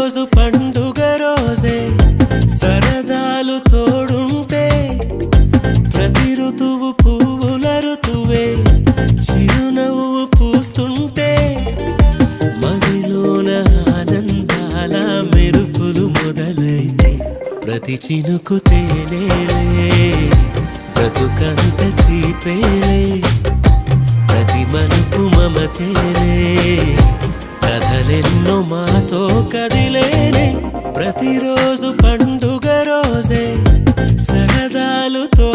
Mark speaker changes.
Speaker 1: ప్రతిరోజు పండుగ రోజే సరదాలు తోడుంటే ప్రతి ఋతువు పువ్వుల ఋతువే చిరునవ్వు పూస్తుంటే మదిలోన ఆనందాల మెరుపులు మొదలైతే ప్రతి చినుకు తేనేలే బ్రతుకంత తీపేలే ప్రతి మలుపు మమతేలే కథలెన్నో మాతో కదిలేనే ప్రతిరోజు పండుగ రోజే సరదాలు తో